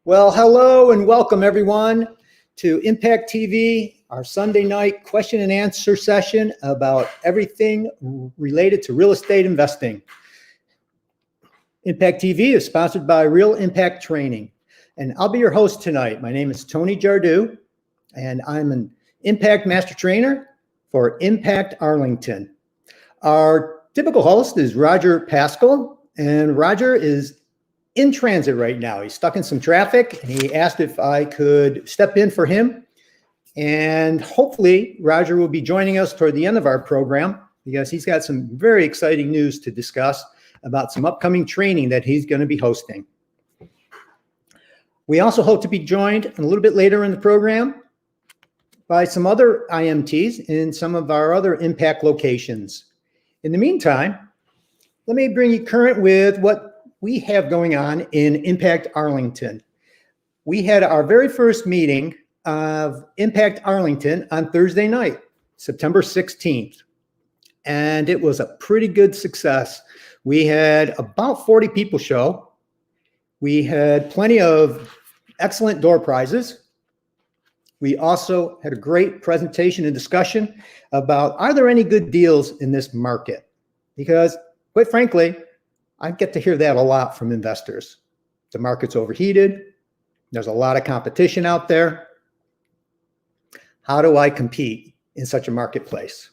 Well, hello and welcome everyone to Impact TV, our Sunday night question and answer session about everything related to real estate investing. Impact TV is sponsored by Real Impact Training, and I'll be your host tonight. My name is Tony Jardu, and I'm an Impact Master Trainer for Impact Arlington. Our typical host is Roger Pascal, and Roger is in transit right now. He's stuck in some traffic, and he asked if I could step in for him. And hopefully Roger will be joining us toward the end of our program because he's got some very exciting news to discuss about some upcoming training that he's going to be hosting. We also hope to be joined a little bit later in the program by some other IMTs in some of our other impact locations. In the meantime, let me bring you current with what we have going on in Impact Arlington. We had our very first meeting of Impact Arlington on Thursday night, September 16th. And it was a pretty good success. We had about 40 people show. We had plenty of excellent door prizes. We also had a great presentation and discussion about, are there any good deals in this market? Because quite frankly, I get to hear that a lot from investors. The market's overheated. There's a lot of competition out there. How do I compete in such a marketplace?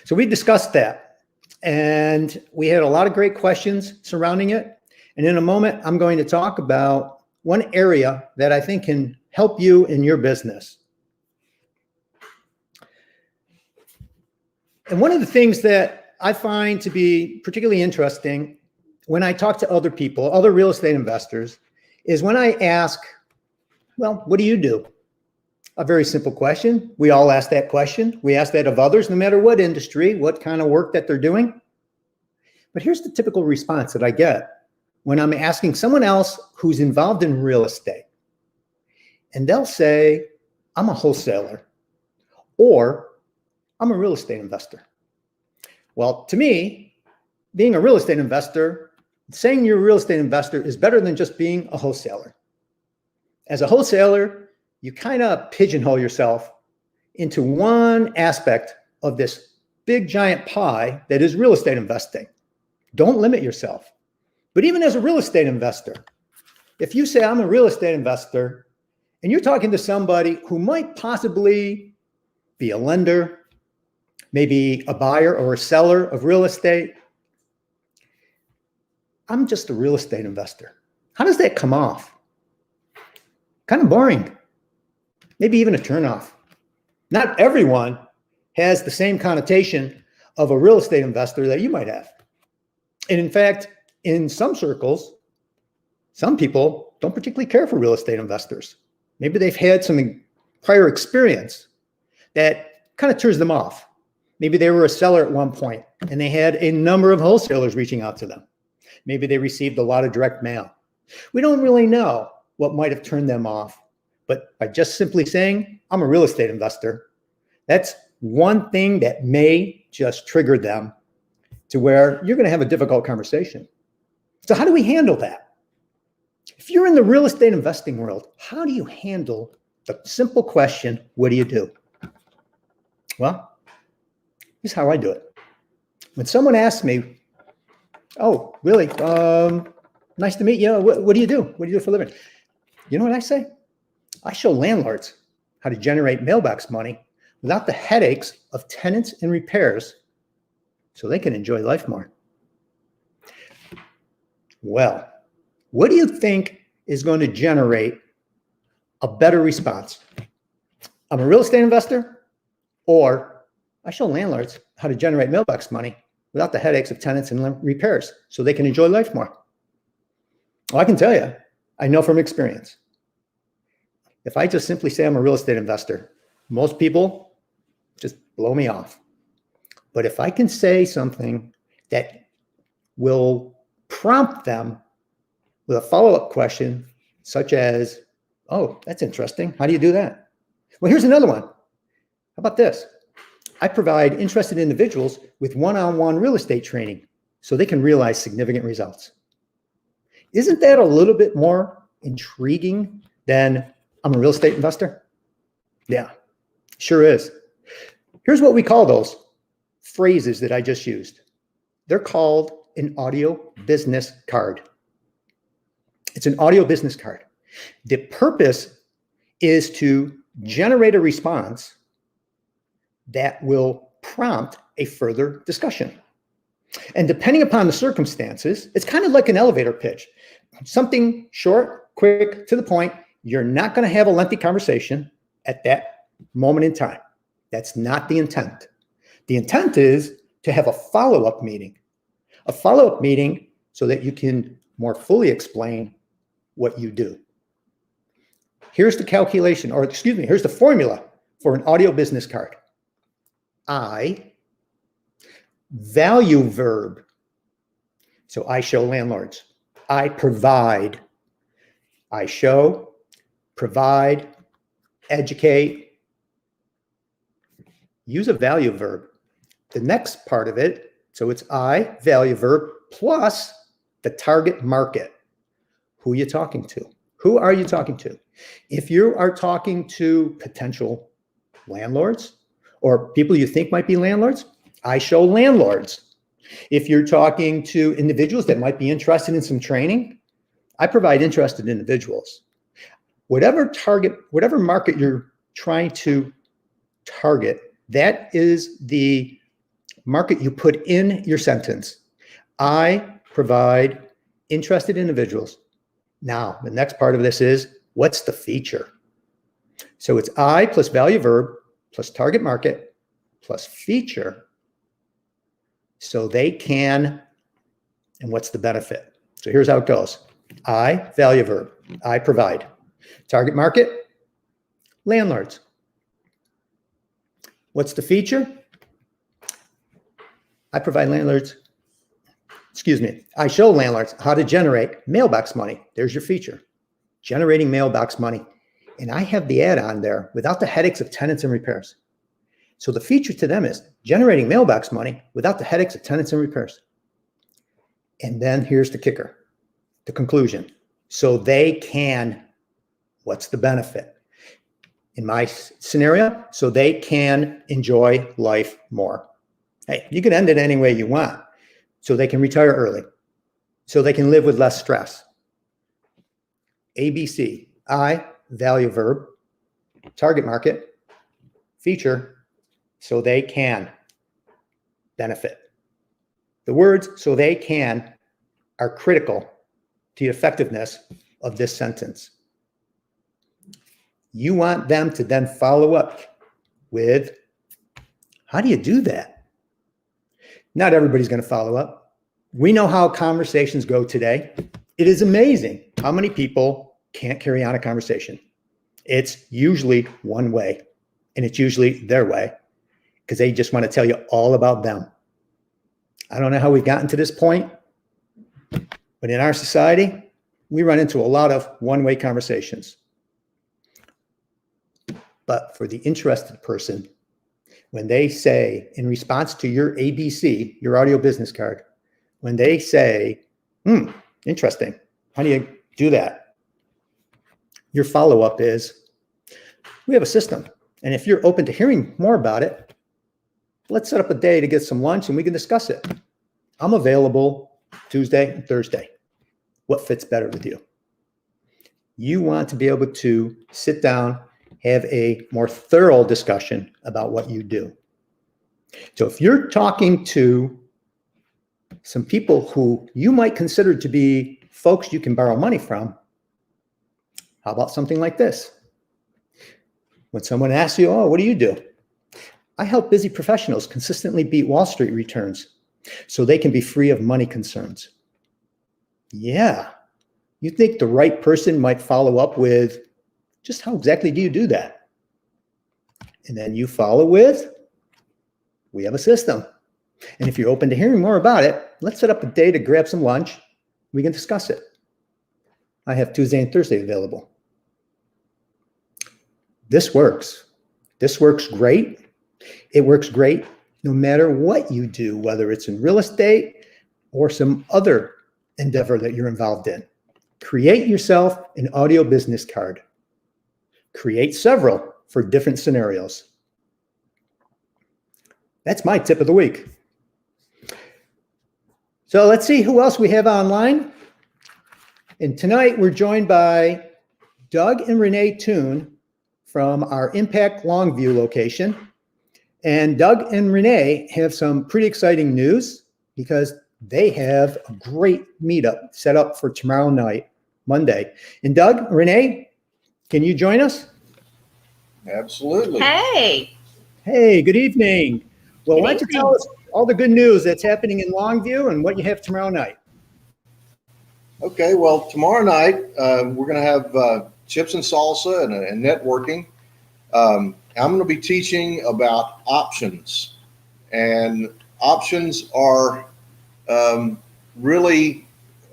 So we discussed that, and we had a lot of great questions surrounding it. And in a moment, I'm going to talk about one area that I think can help you in your business. And one of the things that I find to be particularly interesting when I talk to other people, other real estate investors, is when I ask, well, what do you do? A very simple question. We all ask that question. We ask that of others, no matter what industry, what kind of work that they're doing. But here's the typical response that I get when I'm asking someone else who's involved in real estate. And they'll say, I'm a wholesaler, or I'm a real estate investor. Well, to me, being a real estate investor, saying you're a real estate investor is better than just being a wholesaler. As a wholesaler, you kind of pigeonhole yourself into one aspect of this big giant pie that is real estate investing. Don't limit yourself. But even as a real estate investor, if you say I'm a real estate investor and you're talking to somebody who might possibly be a lender, maybe a buyer or a seller of real estate, I'm just a real estate investor. How does that come off? Kind of boring. Maybe even a turnoff. Not everyone has the same connotation of a real estate investor that you might have. And in fact, in some circles, some people don't particularly care for real estate investors. Maybe they've had some prior experience that kind of turns them off. Maybe they were a seller at one point and they had a number of wholesalers reaching out to them. Maybe they received a lot of direct mail. We don't really know what might have turned them off, but by just simply saying, I'm a real estate investor, that's one thing that may just trigger them to where you're going to have a difficult conversation. So how do we handle that? If you're in the real estate investing world, how do you handle the simple question, what do you do? Well, here's how I do it. When someone asks me, oh, really? Nice to meet you. What do you do? What do you do for a living? You know what I say? I show landlords how to generate mailbox money without the headaches of tenants and repairs so they can enjoy life more. Well, what do you think is going to generate a better response? I'm a real estate investor, or I show landlords how to generate mailbox money without the headaches of tenants and repairs so they can enjoy life more. Well, I can tell you, I know from experience. If I just simply say I'm a real estate investor, most people just blow me off. But if I can say something that will prompt them with a follow-up question, such as, oh, that's interesting. How do you do that? Well, here's another one. How about this? I provide interested individuals with one-on-one real estate training so they can realize significant results. Isn't that a little bit more intriguing than I'm a real estate investor? Yeah, sure is. Here's what we call those phrases that I just used. They're called an audio business card. It's an audio business card. The purpose is to generate a response that will prompt a further discussion. And depending upon the circumstances, it's kind of like an elevator pitch. Something short, quick, to the point. You're not going to have a lengthy conversation at that moment in time. That's not the intent. The intent is to have a follow-up meeting. A follow-up meeting so that you can more fully explain what you do. Here's the calculation, or excuse me, here's the formula for an audio business card. I, value verb. So I show landlords. I provide. I show, provide, educate. Use a value verb. The next part of it, so it's I, value verb, plus the target market. Who are you talking to? Who are you talking to? If you are talking to potential landlords or people you think might be landlords, I show landlords. If you're talking to individuals that might be interested in some training, I provide interested individuals. Whatever market you're trying to target, that is the market you put in your sentence. I provide interested individuals. Now, the next part of this is, what's the feature? So it's I plus value verb plus target market plus feature. So they can, and what's the benefit? So here's how it goes. I, value verb, I provide. Target market, landlords. What's the feature? I provide landlords, I show landlords how to generate mailbox money. There's your feature, generating mailbox money. And I have the add-on there without the headaches of tenants and repairs. So the feature to them is generating mailbox money without the headaches of tenants and repairs. And then here's the kicker, the conclusion. So they can, what's the benefit? In my scenario, so they can enjoy life more. Hey, you can end it any way you want. So they can retire early. So they can live with less stress. ABC, I, value verb, target market, feature, so they can benefit. The words so they can are critical to the effectiveness of this sentence. You want them to then follow up with, how do you do that? Not everybody's going to follow up. We know how conversations go today. It is amazing how many people can't carry on a conversation. It's usually one way, and it's usually their way because they just want to tell you all about them. I don't know how we've gotten to this point, but in our society, we run into a lot of one-way conversations. But for the interested person, when they say, in response to your ABC, your audio business card, when they say, interesting, how do you do that? Your follow-up is, we have a system. And if you're open to hearing more about it, let's set up a day to get some lunch and we can discuss it. I'm available Tuesday and Thursday. What fits better with you? You want to be able to sit down, have a more thorough discussion about what you do. So if you're talking to some people who you might consider to be folks you can borrow money from, how about something like this? When someone asks you, oh, what do you do? I help busy professionals consistently beat Wall Street returns so they can be free of money concerns. Yeah, you think the right person might follow up with, just how exactly do you do that? And then you follow with, we have a system. And if you're open to hearing more about it, let's set up a day to grab some lunch. We can discuss it. I have Tuesday and Thursday available. This works. This works great. It works great no matter what you do, whether it's in real estate or some other endeavor that you're involved in. Create yourself an audio business card. Create several for different scenarios. That's my tip of the week. So let's see who else we have online. And tonight we're joined by Doug and Renee Toon from our Impact Longview location. And Doug and Renee have some pretty exciting news because they have a great meetup set up for tomorrow night, Monday. And Doug, Renee, can you join us? Absolutely. Hey. Hey, good evening. Well, Good why don't you evening. tell us all the good news that's happening in Longview and what you have tomorrow night? Okay, well, tomorrow night we're going to have chips and salsa and networking. I'm going to be teaching about options, and options are really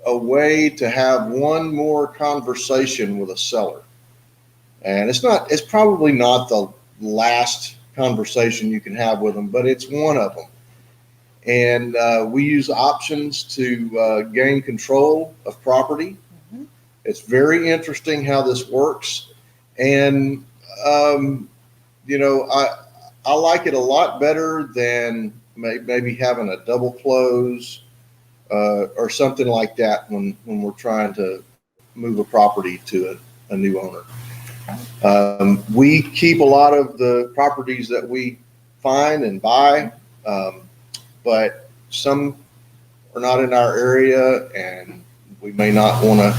a way to have one more conversation with a seller. And it's probably not the last conversation you can have with them, but it's one of them. And we use options to gain control of property. Mm-hmm. It's very interesting how this works. And, I like it a lot better than maybe having a double close or something like that when we're trying to move a property to a new owner. We keep a lot of the properties that we find and buy, but some are not in our area and we may not want to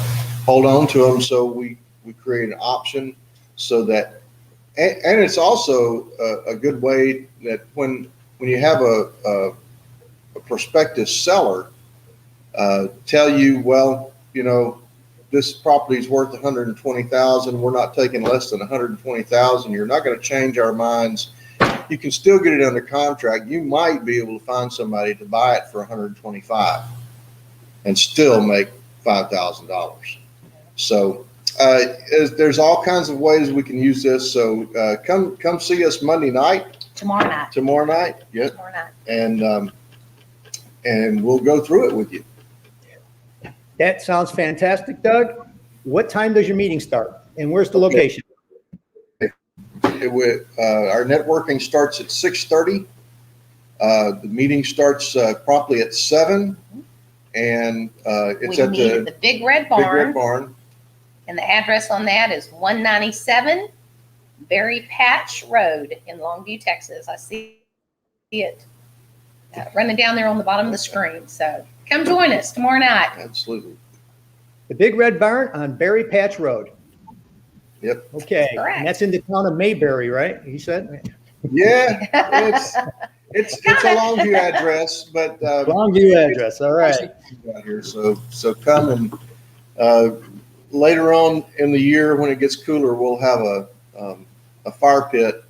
hold on to them. So we create an option so that, and it's also a good way that when you have a prospective seller tell you, well, this property is worth $120,000. We're not taking less than $120,000. You're not going to change our minds. You can still get it under contract. You might be able to find somebody to buy it for $125,000 and still make $5,000. So there's all kinds of ways we can use this. So come see us Monday night. Tomorrow night. Tomorrow night. Yep. Tomorrow night. And we'll go through it with you. That sounds fantastic, Doug. What time does your meeting start? And where's the location? Our networking starts at 6:30. The meeting starts promptly at 7, and it's We at meet at the the Big Red Big Barn, Red Barn. and the address on that is 197 Berry Patch Road in Longview, Texas. I see it running down there on the bottom of the screen. So come join us tomorrow night. Absolutely. The Big Red Barn on Berry Patch Road. Yep. Okay. Correct. And that's in the town of Mayberry, right? You said? Yeah. It's a Longview address, but Longview address. All right. out here. So come and later on in the year when it gets cooler, we'll have a fire pit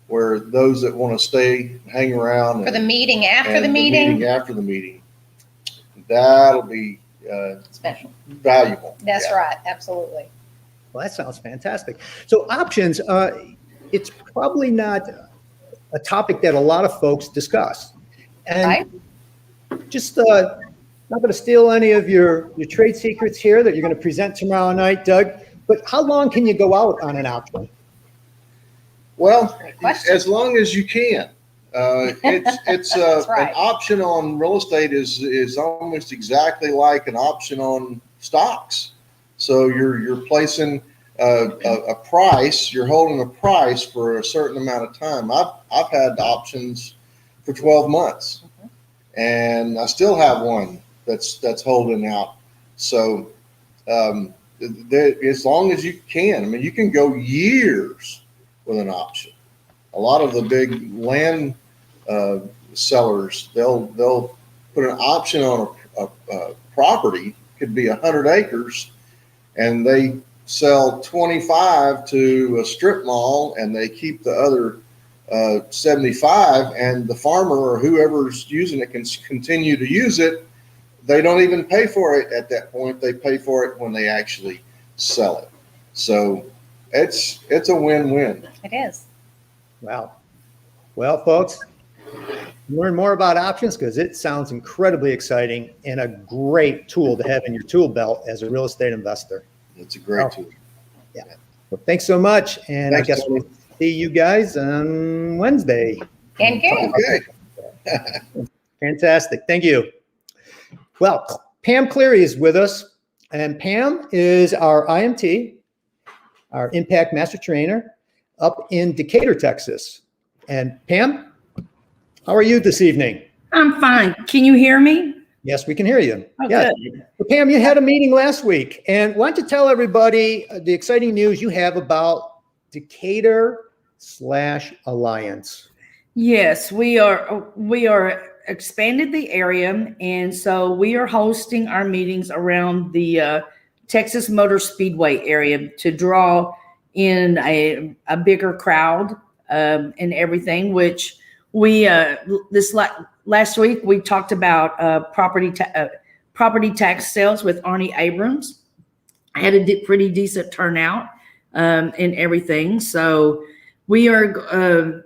where those that want to stay, hang around For the meeting after the and meeting. after the meeting, that'll be Special. valuable. That's Yeah. right. Absolutely. Well, that sounds fantastic. So options, it's probably not a topic that a lot of folks discuss. And Right. just not going to steal any of your trade secrets here that you're going to present tomorrow night, Doug, but how long can you go out on an option? Well, Great question. as long as you can. It's That's right. an option on real estate is almost exactly like an option on stocks. So you're placing a price. You're holding a price for a certain amount of time. I've had options for 12 months, and I still have one that's holding out. So as long as you can, I mean, you can go years with an option. A lot of the big land sellers, they'll put an option on a property, could be 100 acres, and they sell 25 to a strip mall, and they keep the other 75, and the farmer or whoever's using it can continue to use it. They don't even pay for it at that point. They pay for it when they actually sell it. So it's a win-win. It is. Wow. Well, folks, learn more about options because it sounds incredibly exciting and a great tool to have in your tool belt as a real estate investor. It's a great tool. Well, thanks so much. And Thanks, I guess Tony. we'll see you guys on Wednesday. And good. Okay. Fantastic. Thank you. Well, Pam Cleary is with us, and Pam is our IMT, our Impact Master Trainer up in Decatur, Texas. And Pam, how are you this evening? I'm fine. Can you hear me? Yes, we can hear you. Oh, Yes. good. Well, Pam, you had a meeting last week, and why don't you tell everybody the exciting news you have about Decatur/Alliance? Yes, we are expanded the area, and so we are hosting our meetings around the Texas Motor Speedway area to draw in a bigger crowd and everything. Which we last week we talked about property tax sales with Arnie Abrams. I had a pretty decent turnout and everything. So we are.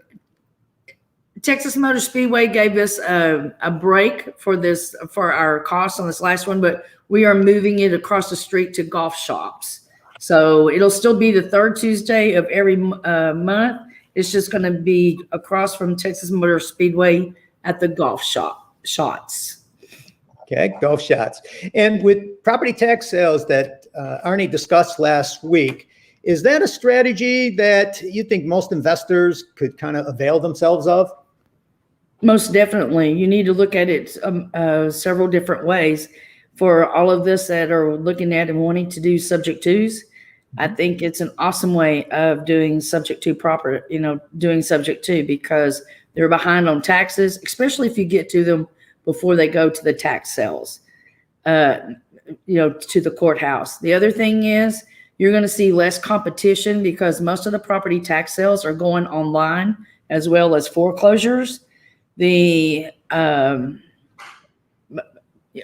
Texas Motor Speedway gave us a break for our costs on this last one, but we are moving it across the street to golf shops. So it'll still be the third Tuesday of every month. It's just going to be across from Texas Motor Speedway at the golf shots. Okay, golf shots. And with property tax sales that Arnie discussed last week, is that a strategy that you think most investors could kind of avail themselves of? Most definitely. You need to look at it several different ways. For all of this that are looking at and wanting to do subject twos, I think it's an awesome way of doing subject to doing subject to, because they're behind on taxes, especially if you get to them before they go to the tax sales, to the courthouse. The other thing is you're going to see less competition because most of the property tax sales are going online as well as foreclosures. The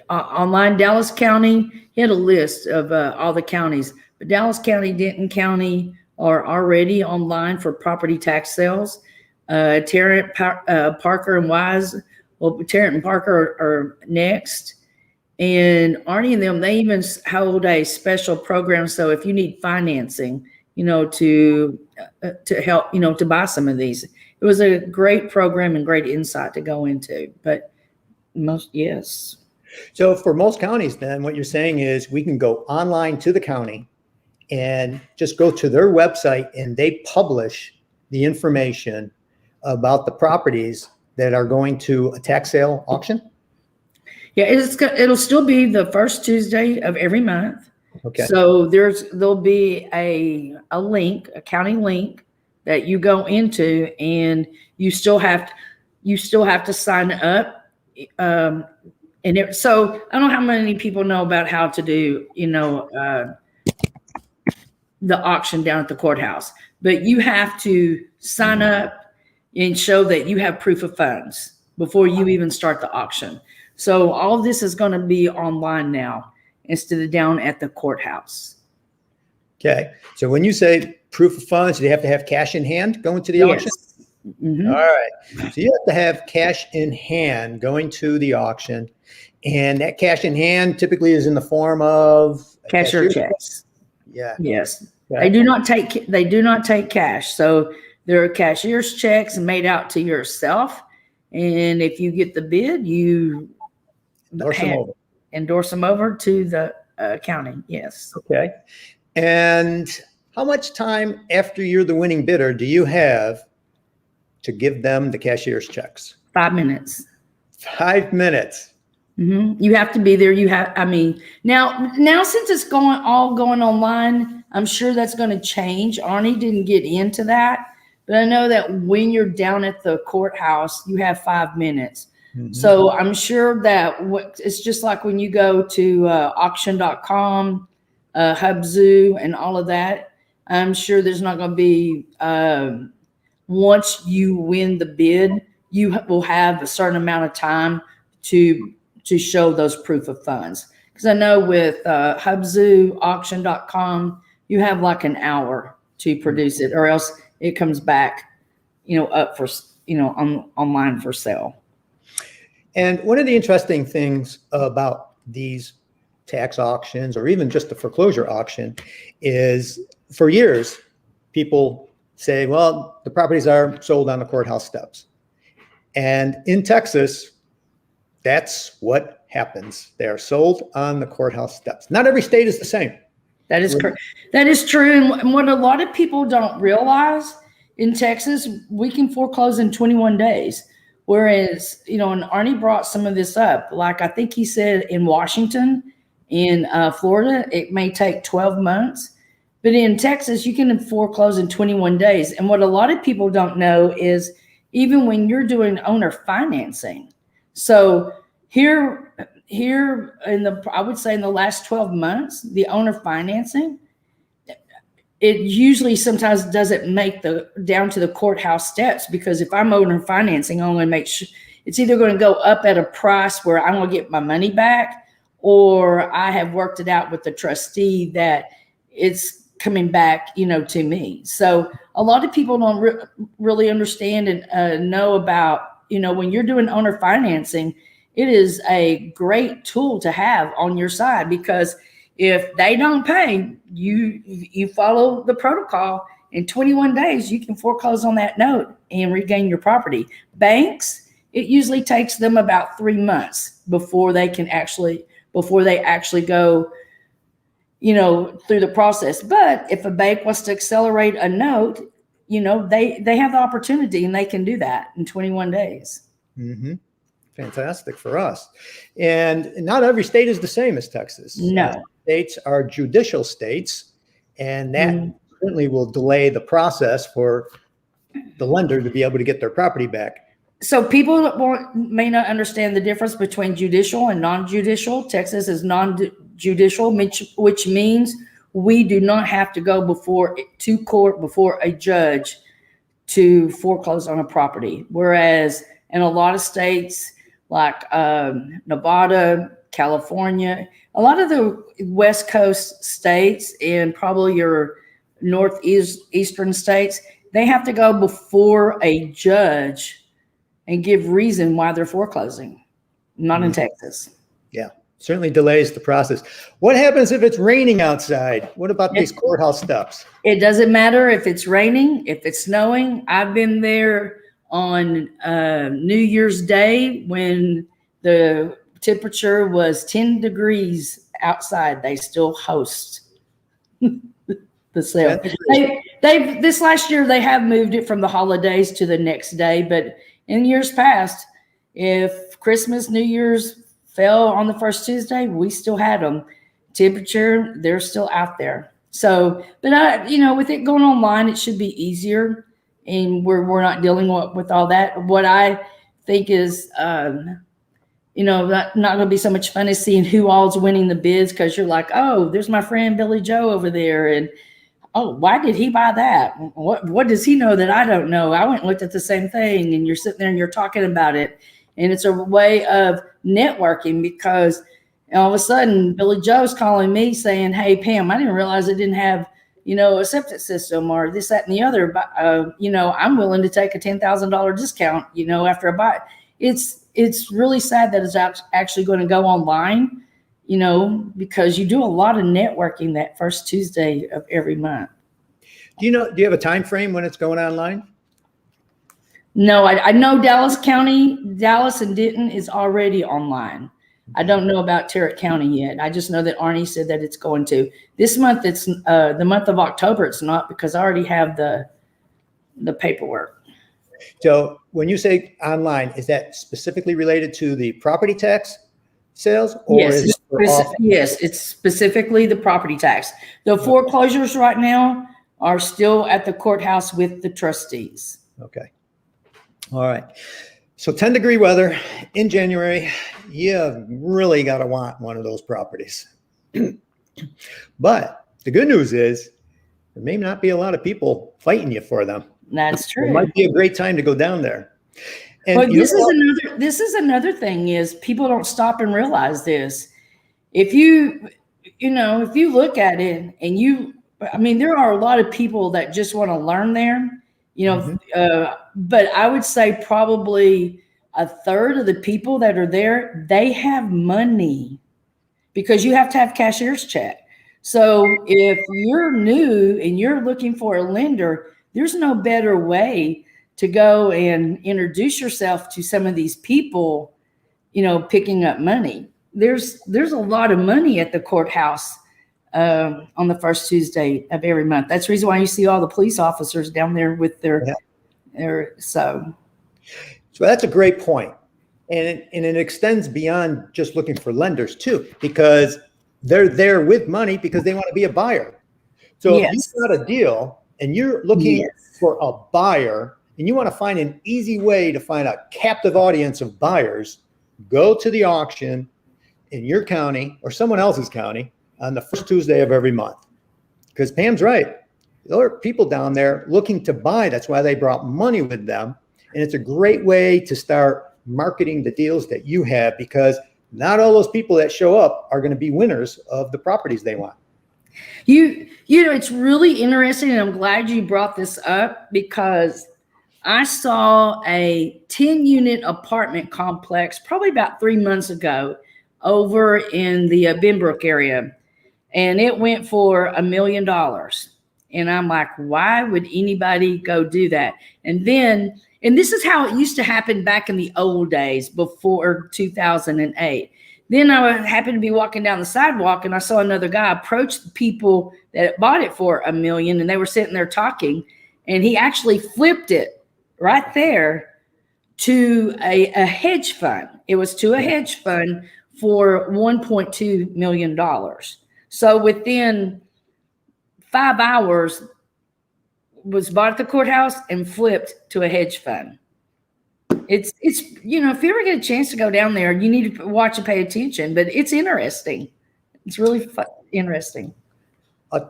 online Dallas County, he had a list of all the counties, but Dallas County, Denton County are already online for property tax sales. Tarrant, Parker, and Wise, well, Tarrant and Parker are next. And Arnie and them, they even hold a special program. So if you need financing, to help, to buy some of these, it was a great program and great insight to go into. But yes. So for most counties, then what you're saying is we can go online to the county and just go to their website, and they publish the information about the properties that are going to a tax sale auction. Yeah, it'll still be the first Tuesday of every month. Okay. So there'll be a link, a county link that you go into, and you still have to sign up. So I don't know how many people know about how to do, the auction down at the courthouse, but you have to sign up and show that you have proof of funds before you even start the auction. So all of this is going to be online now instead of down at the courthouse. Okay. So when you say proof of funds, do they have to have cash in hand going to the auction? Mm-hmm. All right. So you have to have cash in hand going to the auction. And that cash in hand typically is in the form of Cashier checks. Yeah. Yes. Okay. They do not take cash. So there are cashier's checks made out to yourself. And if you get the bid, you endorse them over to the county. Yes. Okay. And how much time after you're the winning bidder do you have to give them the cashier's checks? 5 minutes. 5 minutes. Mm-hmm. You have to be there. Now since it's going online, I'm sure that's going to change. Arnie didn't get into that, but I know that when you're down at the courthouse, you have 5 minutes. Mm-hmm. So I'm sure that it's just like when you go to auction.com, Hubzu, and all of that. I'm sure there's not going to be, once you win the bid, you will have a certain amount of time to show those proof of funds. Because I know with Hubzu, auction.com, you have like an hour to produce it, or else it comes back, up for, online for sale. And one of the interesting things about these tax auctions, or even just the foreclosure auction, is for years, people say, well, the properties are sold on the courthouse steps. And in Texas, that's what happens. They are sold on the courthouse steps. Not every state is the same. That is correct. That is true. And what a lot of people don't realize, in Texas, we can foreclose in 21 days. Whereas, and Arnie brought some of this up. Like I think he said in Washington, in Florida, it may take 12 months. But in Texas, you can foreclose in 21 days. And what a lot of people don't know is even when you're doing owner financing. So here I would say in the last 12 months, the owner financing, it usually sometimes doesn't make down to the courthouse steps, because if I'm owner financing, I'm going to make sure it's either going to go up at a price where I'm going to get my money back, or I have worked it out with the trustee that it's coming back, to me. So a lot of people don't really understand and know about, when you're doing owner financing, it is a great tool to have on your side, because if they don't pay, you follow the protocol. In 21 days, you can foreclose on that note and regain your property. Banks, it usually takes them about 3 months before they actually go, through the process. But if a bank wants to accelerate a note, they have the opportunity, and they can do that in 21 days. Mm-hmm. Fantastic for us. And not every state is the same as Texas. No. States are judicial states, and that certainly will delay the process for the lender to be able to get their property back. So people may not understand the difference between judicial and non-judicial. Texas is non-judicial, which means we do not have to go to court before a judge to foreclose on a property. Whereas in a lot of states like Nevada, California, a lot of the West Coast states, and probably your northeastern states, they have to go before a judge and give reason why they're foreclosing. Not in Texas. Yeah, certainly delays the process. What happens if it's raining outside? What about these courthouse steps? It doesn't matter if it's raining, if it's snowing. I've been there on New Year's Day when the temperature was 10 degrees outside. They still host the sale. They this last year they have moved it from the holidays to the next day, but in years past, if Christmas, New Year's fell on the first Tuesday, we still had them. Temperature, they're still out there. So, but with it going online, it should be easier, and we're not dealing with all that. What I think is, not going to be so much fun as seeing who all's winning the bids, because you're like, oh, there's my friend Billy Joe over there, and oh, why did he buy that? What does he know that I don't know? I went and looked at the same thing, and you're sitting there and you're talking about it. And it's a way of networking, because all of a sudden Billy Joe's calling me saying, hey, Pam, I didn't realize I didn't have, a septic system or this, that, and the other. But, I'm willing to take a $10,000 discount, after I buy it. It's really sad that it's actually going to go online, because you do a lot of networking that first Tuesday of every month. Do you have a time frame when it's going online? No, I know Dallas and Denton is already online. I don't know about Tarrant County yet. I just know that Arnie said that it's going to. This month, it's the month of October. It's not, because I already have the paperwork. So when you say online, is that specifically related to the property tax sales? Or Yes, it's specifically the property tax. The foreclosures right now are still at the courthouse with the trustees. Okay. All right. So 10-degree weather in January, you really got to want one of those properties. But the good news is there may not be a lot of people fighting you for them. That's true. It might be a great time to go down there. And but this is another thing is people don't stop and realize this. If you look at it and there are a lot of people that just want to learn there, but I would say probably a third of the people that are there, they have money because you have to have cashier's check. So if you're new and you're looking for a lender, there's no better way to go and introduce yourself to some of these people, picking up money. There's a lot of money at the courthouse on the first Tuesday of every month. That's the reason why you see all the police officers down there with their so that's a great point. And it extends beyond just looking for lenders too, because they're there with money because they want to be a buyer. So if you've got a deal and you're looking for a buyer and you want to find an easy way to find a captive audience of buyers, go to the auction in your county or someone else's county on the first Tuesday of every month. Because Pam's right. There are people down there looking to buy. That's why they brought money with them. And it's a great way to start marketing the deals that you have, because not all those people that show up are going to be winners of the properties they want. It's really interesting, and I'm glad you brought this up, because I saw a 10-unit apartment complex probably about 3 months ago over in the Benbrook area, and it went for $1 million. And I'm like, why would anybody go do that? And this is how it used to happen back in the old days before 2008. Then I happened to be walking down the sidewalk and I saw another guy approach the people that bought it for $1 million, and they were sitting there talking, and he actually flipped it right there to a hedge fund. It was to a hedge fund for $1.2 million. So within 5 hours, was bought at the courthouse and flipped to a hedge fund. It's if you ever get a chance to go down there, you need to watch and pay attention, but it's interesting. It's really interesting. A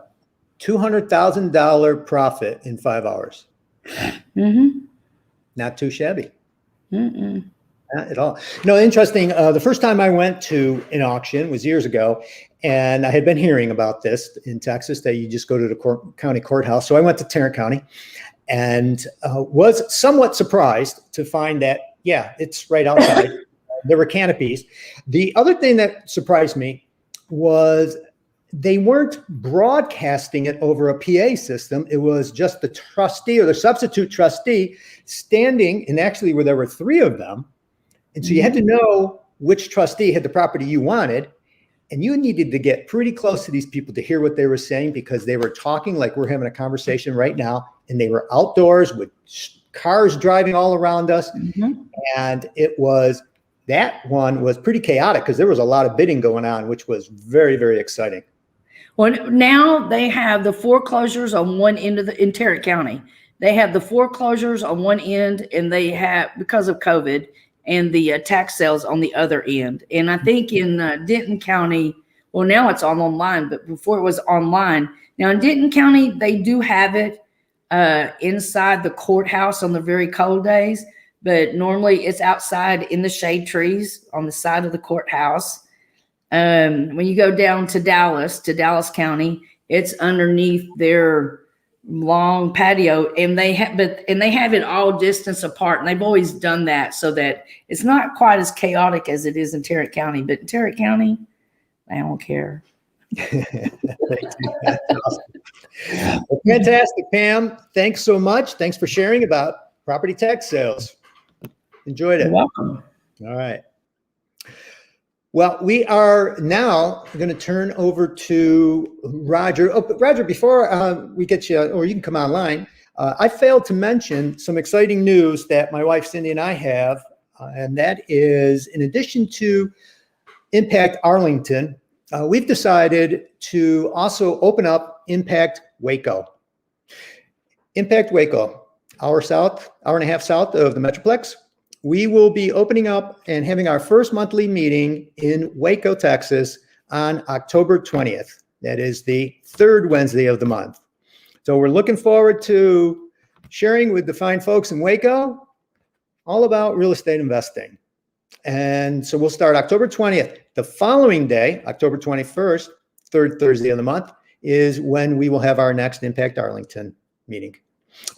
$200,000 profit in 5 hours. Mm-hmm. Not too shabby. Mm-mm. Not at all. No, interesting. The first time I went to an auction was years ago, and I had been hearing about this in Texas, that you just go to the county courthouse. So I went to Tarrant County and was somewhat surprised to find that, it's right outside. There were canopies. The other thing that surprised me was they weren't broadcasting it over a PA system. It was just the trustee or the substitute trustee standing, and actually where there were 3 of them. And so you had to know which trustee had the property you wanted. And you needed to get pretty close to these people to hear what they were saying, because they were talking like we're having a conversation right now. And they were outdoors with cars driving all around us. Mm-hmm. And that one was pretty chaotic because there was a lot of bidding going on, which was very, very exciting. Well, now they have the foreclosures on one end in Tarrant County. They have the foreclosures on one end, and they have, because of COVID, and the tax sales on the other end. And I think in Denton County, well, now it's all online, but before it was online. Now in Denton County, they do have it inside the courthouse on the very cold days, but normally it's outside in the shade trees on the side of the courthouse. When you go down to Dallas County, it's underneath their long patio, and they have it all distance apart, and they've always done that so that it's not quite as chaotic as it is in Tarrant County. But in Tarrant County, I don't care. That's awesome. Well, fantastic, Pam. Thanks so much. Thanks for sharing about property tax sales. Enjoyed it. You're welcome. All right. Well, we are now going to turn over to Roger. Oh, but Roger, before we get you, or you can come online, I failed to mention some exciting news that my wife Cindy and I have, and that is, in addition to Impact Arlington, we've decided to also open up Impact Waco. Impact Waco, hour and a half south of the Metroplex. We will be opening up and having our first monthly meeting in Waco, Texas on October 20th. That is the 3rd Wednesday of the month. So we're looking forward to sharing with the fine folks in Waco all about real estate investing. And so we'll start October 20th. The following day, October 21st, 3rd Thursday of the month, is when we will have our next Impact Arlington meeting.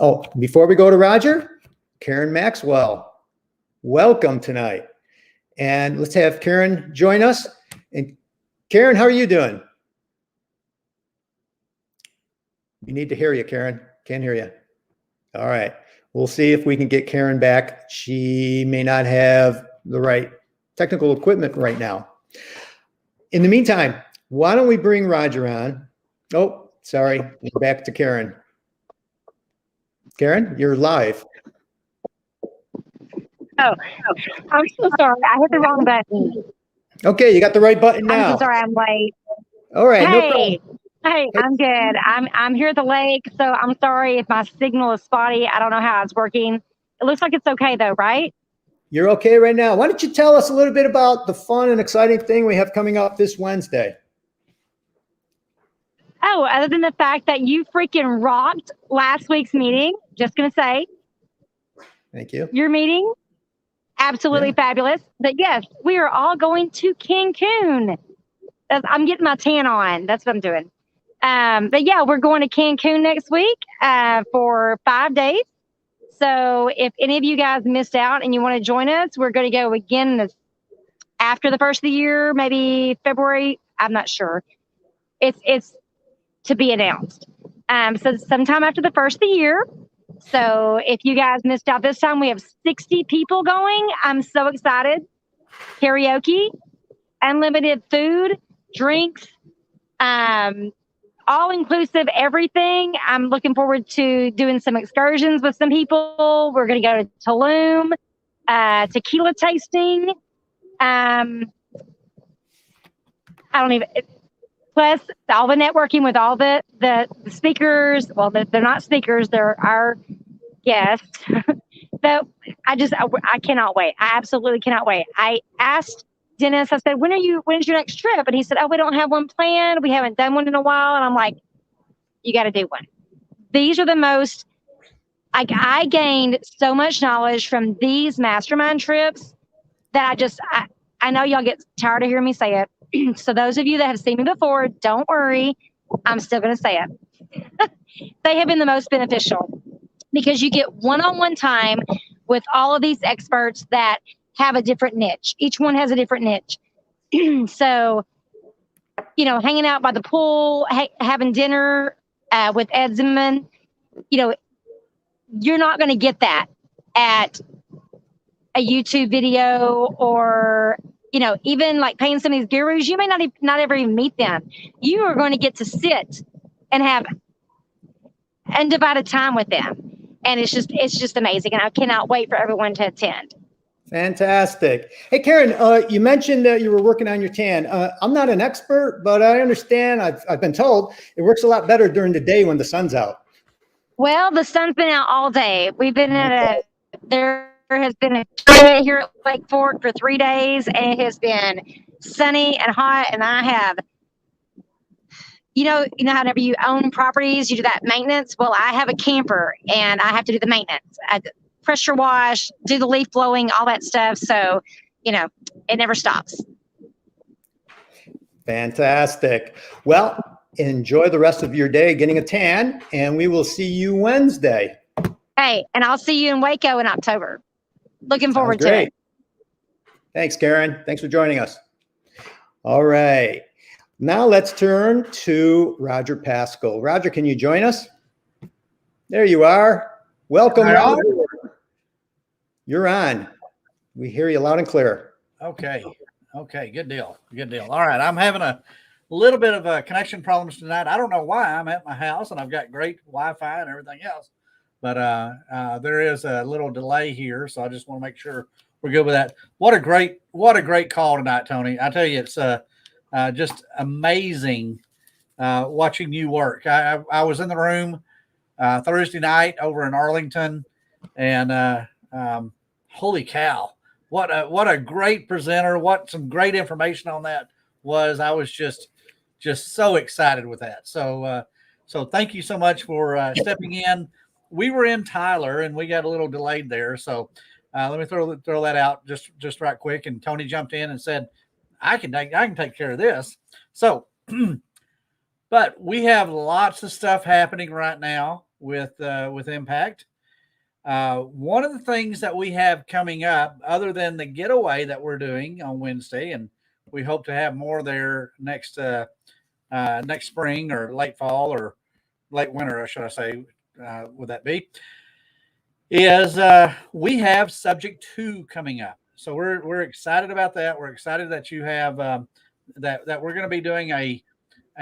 Oh, before we go to Roger, Karen Maxwell. welcome tonight. And let's have Karen join us. And Karen, how are you doing? We need to hear you, Karen. Can't hear you. All right. We'll see if we can get Karen back. She may not have the right technical equipment right now. In the meantime, why don't we bring Roger on? Oh, sorry. Back to Karen. Karen, you're live. Oh, I'm so sorry. I hit the wrong button. Okay, you got the right button I'm now. so sorry I'm late. All right, no problem. Hey, I'm good. I'm here at the lake, so I'm sorry if my signal is spotty. I don't know how it's working. It looks like it's okay though, right? You're okay right now. Why don't you tell us a little bit about the fun and exciting thing we have coming up this Wednesday? Oh, other than the fact that you freaking rocked last week's meeting, just gonna say, Thank you. your meeting, absolutely fabulous. But yes, we are all going to Cancun. I'm getting my tan on. That's what I'm doing. But yeah, we're going to Cancun next week for 5 days. So if any of you guys missed out and you want to join us, we're going to go again after the first of the year, maybe February. I'm not sure. It's to be announced. So sometime after the first of the year. So if you guys missed out this time, we have 60 people going. I'm so excited. Karaoke, unlimited food, drinks, all inclusive, everything. I'm looking forward to doing some excursions with some people. We're going to go to Tulum, tequila tasting. I don't even, plus all the networking with all the speakers. Well, they're not speakers. They're our guests. But I cannot wait. I absolutely cannot wait. I asked Dennis, I said, when's your next trip? And he said, oh, we don't have one planned. We haven't done one in a while. And I'm like, you got to do one. These are the most, I gained so much knowledge from these mastermind trips that I know y'all get tired of hearing me say it. So those of you that have seen me before, don't worry. I'm still going to say it. They have been the most beneficial because you get one-on-one time with all of these experts that have a different niche. Each one has a different niche. So, hanging out by the pool, having dinner with Ed Zimmerman, you're not going to get that at a YouTube video or, even like paying some of these gurus. You may not ever even meet them. You are going to get to sit and have undivided time with them. And it's just amazing. And I cannot wait for everyone to attend. Fantastic. Hey, Karen, you mentioned that you were working on your tan. I'm not an expert, but I understand. I've been told it works a lot better during the day when the sun's out. Well, the sun's been out all day. We've been there has been a tornado here at Lake Fork for 3 days, and it has been sunny and hot. And I have, whenever you own properties, you do that maintenance. Well, I have a camper and I have to do the maintenance. I pressure wash, do the leaf blowing, all that stuff. So, it never stops. Fantastic. Well, enjoy the rest of your day getting a tan, and we will see you Wednesday. Hey, and I'll see you in Waco in October. Looking forward to it. Thanks, Karen. Thanks for joining us. All right. Now let's turn to Roger Pascal. Roger, can you join us? There you are. Welcome, Roger. You're on. We hear you loud and clear. Okay. Good deal. All right. I'm having a little bit of connection problems tonight. I don't know why. I'm at my house and I've got great Wi-Fi and everything else, but there is a little delay here. So I just want to make sure we're good with that. What a great call tonight, Tony. I tell you, it's just amazing watching you work. I was in the room Thursday night over in Arlington, and holy cow, what a great presenter! What some great information on that was. I was just so excited with that. So thank you so much for stepping in. We were in Tyler and we got a little delayed there, so let me throw that out just right quick. And Tony jumped in and said, I can take care of this. So, but we have lots of stuff happening right now with Impact. One of the things that we have coming up, other than the getaway that we're doing on Wednesday, and we hope to have more there next spring or late fall or late winter, should I say, would that be? Is we have Subject 2 coming up. So we're excited about that. We're excited that you have that we're going to be doing a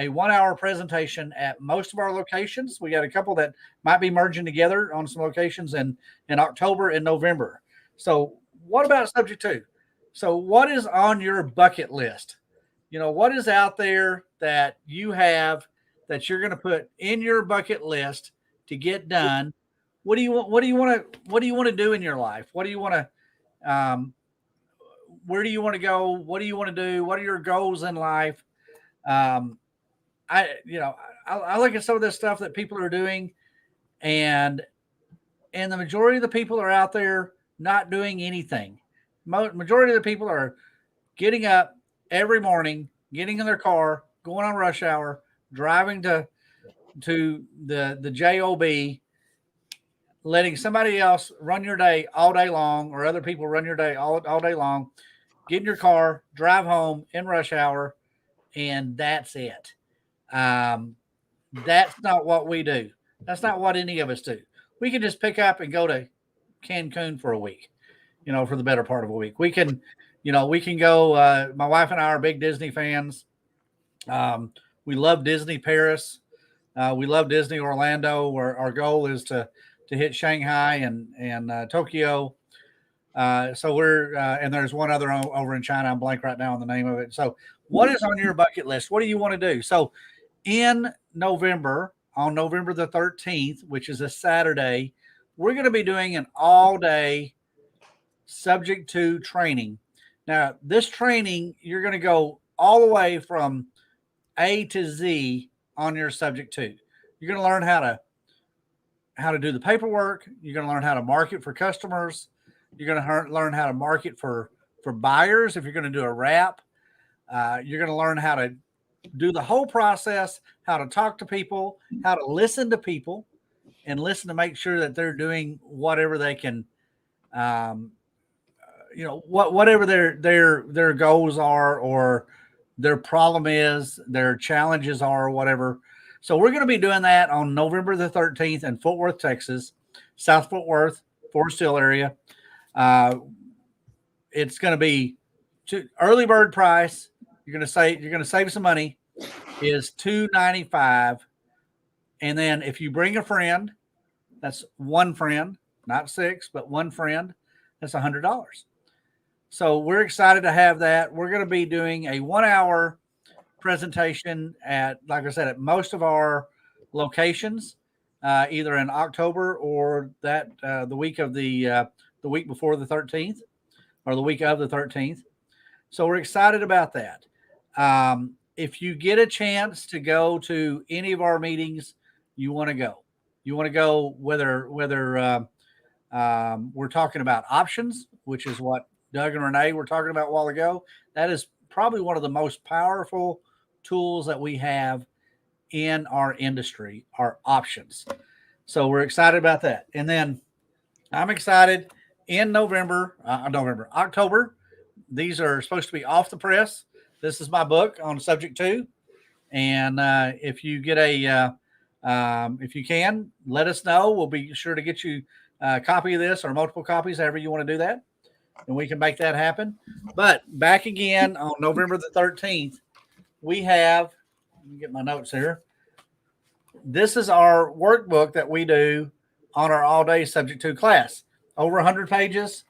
1 hour presentation at most of our locations. We got a couple that might be merging together on some locations in October and November. So what about Subject 2? So what is on your bucket list? You know, what is out there that you have that you're going to put in your bucket list to get done? What do you want to do in your life? What do you want to where do you want to go? What do you want to do? What are your goals in life? I look at some of this stuff that people are doing, and the majority of the people are out there not doing anything. Majority of the people are getting up every morning, getting in their car, going on rush hour, driving to the job, letting somebody else run your day all day long, or other people run your day all day long, get in your car, drive home in rush hour, and that's it. That's not what we do. That's not what any of us do. We can just pick up and go to Cancun for a week, for the better part of a week. We can go. My wife and I are big Disney fans. We love Disney Paris. We love Disney Orlando, where our goal is to hit Shanghai and Tokyo. So we're and there's one other over in China. I'm blank right now on the name of it. So what is on your bucket list? What do you want to do? So in November, on November the 13th, which is a Saturday, we're going to be doing an all-day Subject 2 training. Now, this training, you're going to go all the way from A to Z on your Subject 2. You're going to learn how to do the paperwork. You're going to learn how to market for customers. You're going to learn how to market for buyers. If you're going to do a wrap, you're going to learn how to do the whole process, how to talk to people, how to listen to people, and listen to make sure that they're doing whatever they can, whatever their goals are, or their problem is, their challenges are, or whatever. So we're going to be doing that on November the 13th in Fort Worth, Texas, South Fort Worth, Forest Hill area. It's going to be early bird price. You're going to save some money. Is $295, and then if you bring a friend, that's one friend, not six, but one friend, that's $100. So we're excited to have that. We're going to be doing a 1 hour presentation at, like I said, at most of our locations, either in October or that the week before the 13th, or the week of the 13th. So we're excited about that. If you get a chance to go to any of our meetings, you want to go. You want to go whether we're talking about options, which is what Doug and Renee were talking about a while ago. That is probably one of the most powerful tools that we have in our industry, are options. So we're excited about that. And then I'm excited in October. These are supposed to be off the press. This is my book on Subject 2. And if you get if you can, let us know. We'll be sure to get you a copy of this, or multiple copies, however you want to do that. And we can make that happen. But back again on November the 13th, we have, let me get my notes here. This is our workbook that we do on our all-day Subject 2 class. Over 100 pages.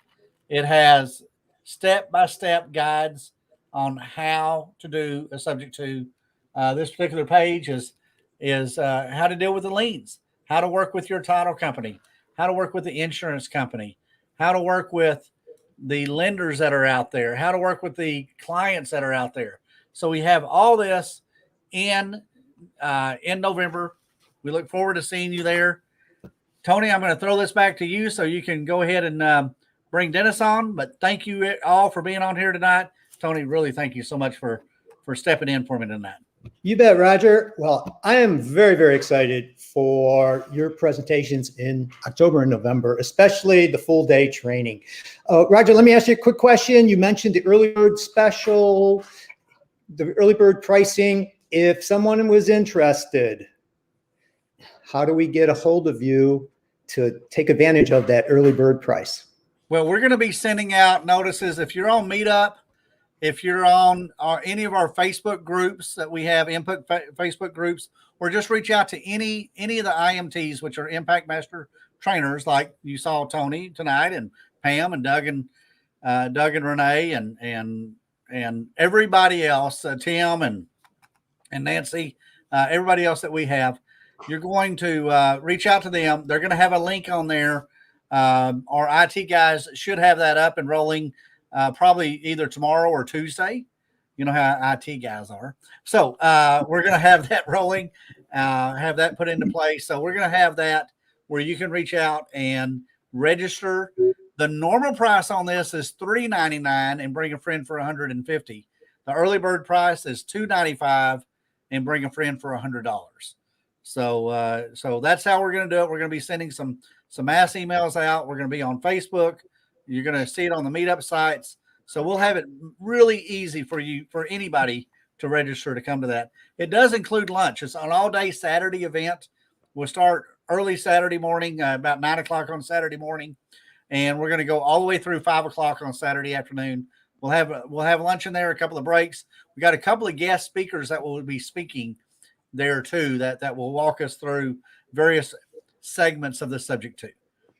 It has step-by-step guides on how to do a Subject 2. This particular page is how to deal with the liens, how to work with your title company, how to work with the insurance company, how to work with the lenders that are out there, how to work with the clients that are out there. So we have all this in November. We look forward to seeing you there. Tony, I'm going to throw this back to you so you can go ahead and bring Dennis on. But thank you all for being on here tonight. Tony, really thank you so much for stepping in for me tonight. You bet, Roger. Well, I am very, very excited for your presentations in October and November, especially the full day training. Roger, let me ask you a quick question. You mentioned the early bird special, the early bird pricing. If someone was interested, how do we get a hold of you to take advantage of that early bird price? Well, we're going to be sending out notices. If you're on Meetup, if you're on any of our Facebook groups that we have, input Facebook groups, or just reach out to any of the IMTs, which are Impact Master trainers, like you saw Tony tonight, and Pam and Doug and Renee and everybody else, Tim and Nancy, everybody else that we have. You're going to reach out to them. They're going to have a link on there. Our IT guys should have that up and rolling probably either tomorrow or Tuesday. You know how IT guys are. So we're going to have that rolling, have that put into place. So we're going to have that where you can reach out and register. The normal price on this is $3.99 and bring a friend for $150. The early bird price is $2.95 and bring a friend for $100. So that's how we're going to do it. We're going to be sending some mass emails out. We're going to be on Facebook. You're going to see it on the meetup sites. So we'll have it really easy for anybody to register to come to that. It does include lunch. It's an all-day Saturday event. We'll start early Saturday morning, about 9 o'clock on Saturday morning, and we're going to go all the way through 5 o'clock on Saturday afternoon. We'll have lunch in there, a couple of breaks. We got a couple of guest speakers that will be speaking there too, that will walk us through various segments of the subject too.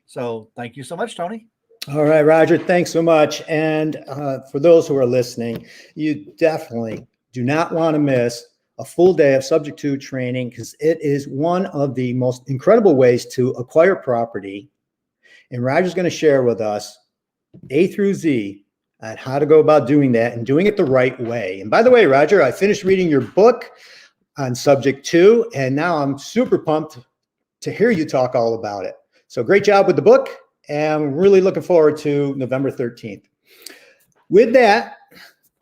So thank you so much, Tony. All right, Roger, thanks so much. And for those who are listening, you definitely do not want to miss a full day of Subject to training, because it is one of the most incredible ways to acquire property. And Roger's going to share with us A through Z on how to go about doing that and doing it the right way. And by the way, Roger, I finished reading your book on Subject to, and now I'm super pumped to hear you talk all about it. So great job with the book, and really looking forward to November 13th. With that,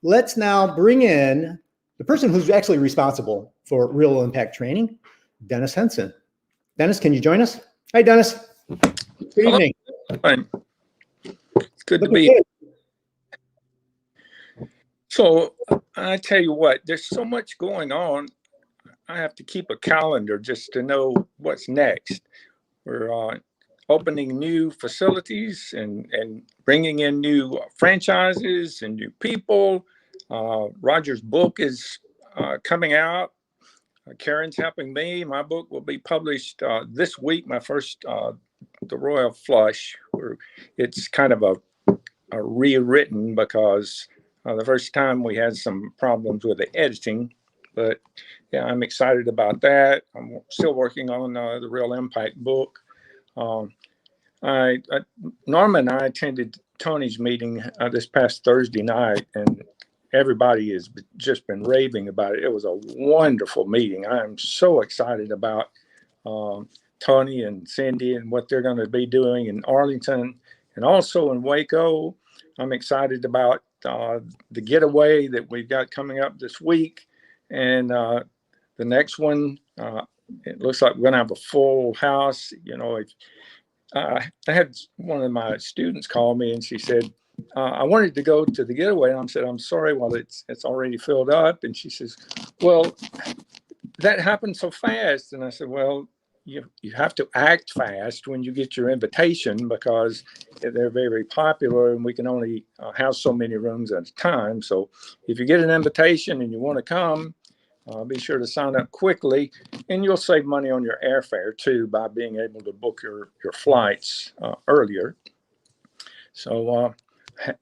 let's now bring in the person who's actually responsible for Real Impact Training, Dennis Henson. Dennis, can you join us? Hi, Dennis. Good evening. Fine. It's good to Looking be. good. So I tell you what, there's so much going on. I have to keep a calendar just to know what's next. We're opening new facilities and bringing in new franchises and new people. Roger's book is coming out. Karen's helping me. My book will be published this week, my first, The Royal Flush, where it's kind of a rewritten because the first time we had some problems with the editing. But yeah, I'm excited about that. I'm still working on the Real Impact book. Norma and I attended Tony's meeting this past Thursday night, and everybody has just been raving about it. It was a wonderful meeting. I am so excited about Tony and Cindy and what they're going to be doing in Arlington and also in Waco. I'm excited about the getaway that we've got coming up this week. And the next one, it looks like we're going to have a full house. You know, I had one of my students call me and she said, I wanted to go to the getaway. And I said, I'm sorry, well, it's already filled up. And she says, well, that happened so fast. And I said, well, you have to act fast when you get your invitation because they're very, very popular and we can only house so many rooms at a time. So if you get an invitation and you want to come, be sure to sign up quickly, and you'll save money on your airfare too by being able to book your flights earlier. So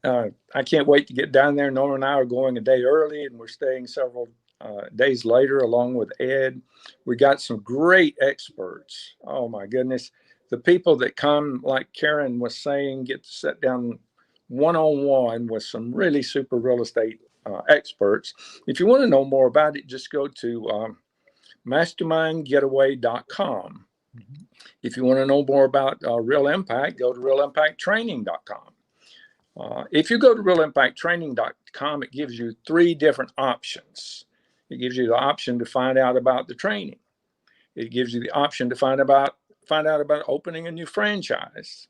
I can't wait to get down there. Norma and I are going a day early, and we're staying several days later along with Ed. We got some great experts. Oh my goodness. The people that come, like Karen was saying, get to sit down one-on-one with some really super real estate experts. If you want to know more about it, just go to mastermindgetaway.com. If you want to know more about Real Impact, go to realimpacttraining.com. If you go to realimpacttraining.com, it gives you 3 different options. It gives you the option to find out about the training. It gives you the option to find out about opening a new franchise.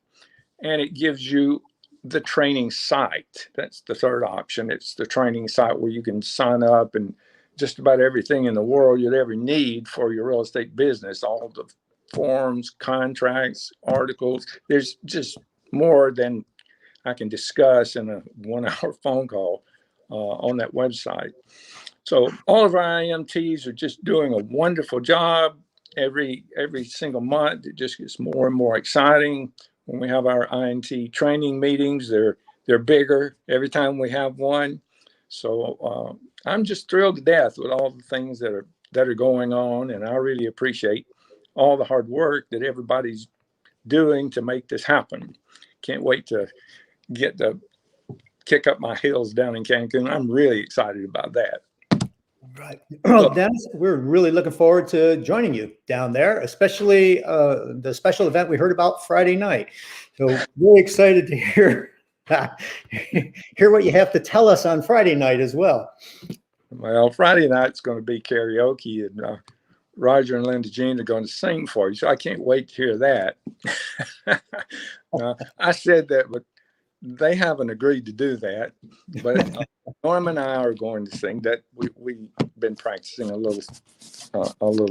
And it gives you the training site. That's the third option. It's the training site where you can sign up and just about everything in the world you'd ever need for your real estate business, all the forms, contracts, articles. There's just more than I can discuss in a 1 hour phone call on that website. So all of our IMTs are just doing a wonderful job every single month. It just gets more and more exciting. When we have our INT training meetings, they're bigger every time we have one. So I'm just thrilled to death with all the things that are going on, and I really appreciate all the hard work that everybody's doing to make this happen. Can't wait to get to kick up my heels down in Cancun. I'm really excited about that. Right. Well, Dennis, we're really looking forward to joining you down there, especially the special event we heard about Friday night. So really excited to hear what you have to tell us on Friday night as well. Well, Friday night's going to be karaoke, and Roger and Linda Jean are going to sing for you. So I can't wait to hear that. I said that, but they haven't agreed to do that. But Norm and I are going to sing that. We've been practicing a little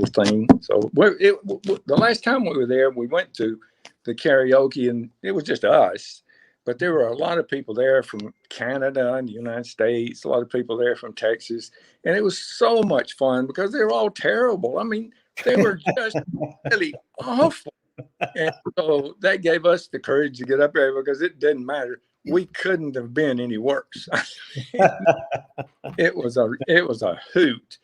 thing. So the last time we were there, we went to the karaoke, and it was just us. But there were a lot of people there from Canada and the United States, a lot of people there from Texas. And it was so much fun because they were all terrible. I mean, they were just really awful. And so that gave us the courage to get up there because it didn't matter. We couldn't have been any worse. It was a hoot.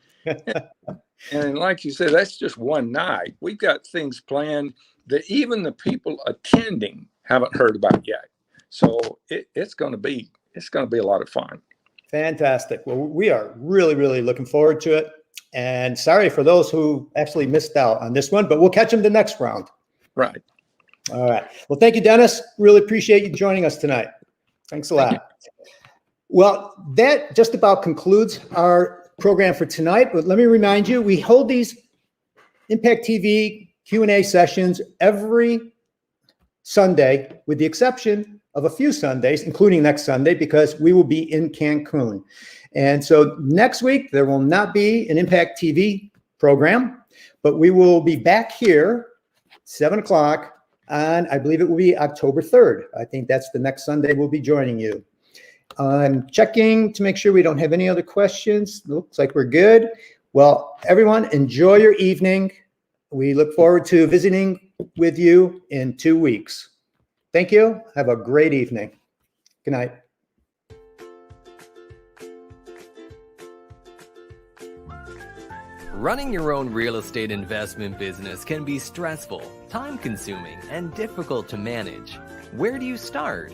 And like you said, that's just one night. We've got things planned that even the people attending haven't heard about yet. So it's going to be a lot of fun. Fantastic. Well, we are really, really looking forward to it. And sorry for those who actually missed out on this one, but we'll catch them the next round. Right. All right. Well, thank you, Dennis. Really appreciate you joining us tonight. Thanks a lot. Well, that just about concludes our program for tonight. But let me remind you, we hold these Impact TV Q&A sessions every Sunday, with the exception of a few Sundays, including next Sunday, because we will be in Cancun. And so next week, there will not be an Impact TV program, but we will be back here 7 o'clock on, I believe it will be October 3rd. I think that's the next Sunday we'll be joining you. I'm checking to make sure we don't have any other questions. Looks like we're good. Well, everyone, enjoy your evening. We look forward to visiting with you in 2 weeks. Thank you. Have a great evening. Good night. Running your own real estate investment business can be stressful, time-consuming, and difficult to manage. Where do you start?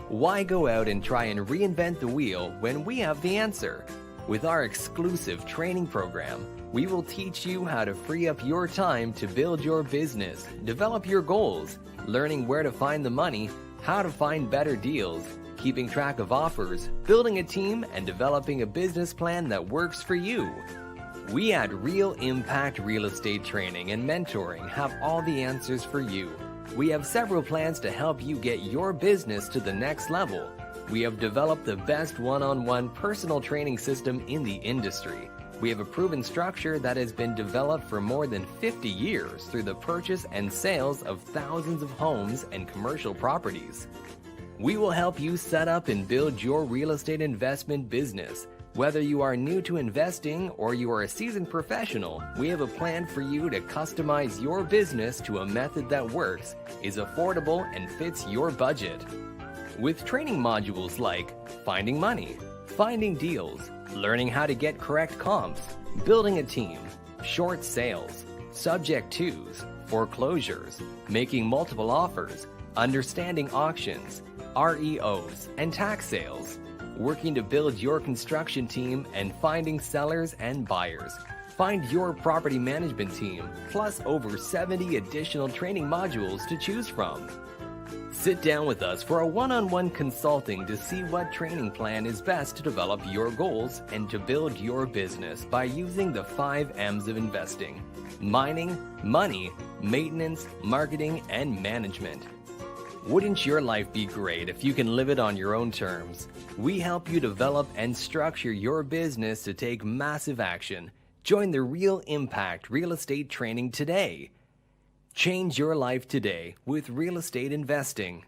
Why go out and try and reinvent the wheel when we have the answer? With our exclusive training program, we will teach you how to free up your time to build your business, develop your goals, learning where to find the money, how to find better deals, keeping track of offers, building a team, and developing a business plan that works for you. We at Real Impact Real Estate Training and Mentoring have all the answers for you. We have several plans to help you get your business to the next level. We have developed the best one-on-one personal training system in the industry. We have a proven structure that has been developed for more than 50 years through the purchase and sales of thousands of homes and commercial properties. We will help you set up and build your real estate investment business. Whether you are new to investing or you are a seasoned professional, we have a plan for you to customize your business to a method that works, is affordable, and fits your budget. With training modules like finding money, finding deals, learning how to get correct comps, building a team, short sales, subject twos, foreclosures, making multiple offers, understanding auctions, REOs, and tax sales, working to build your construction team, and finding sellers and buyers. Find your property management team, plus over 70 additional training modules to choose from. Sit down with us for a one-on-one consulting to see what training plan is best to develop your goals and to build your business by using the 5 M's of investing: mining, money, maintenance, marketing, and management. Wouldn't your life be great if you can live it on your own terms? We help you develop and structure your business to take massive action. Join the Real Impact Real Estate Training today. Change your life today with real estate investing.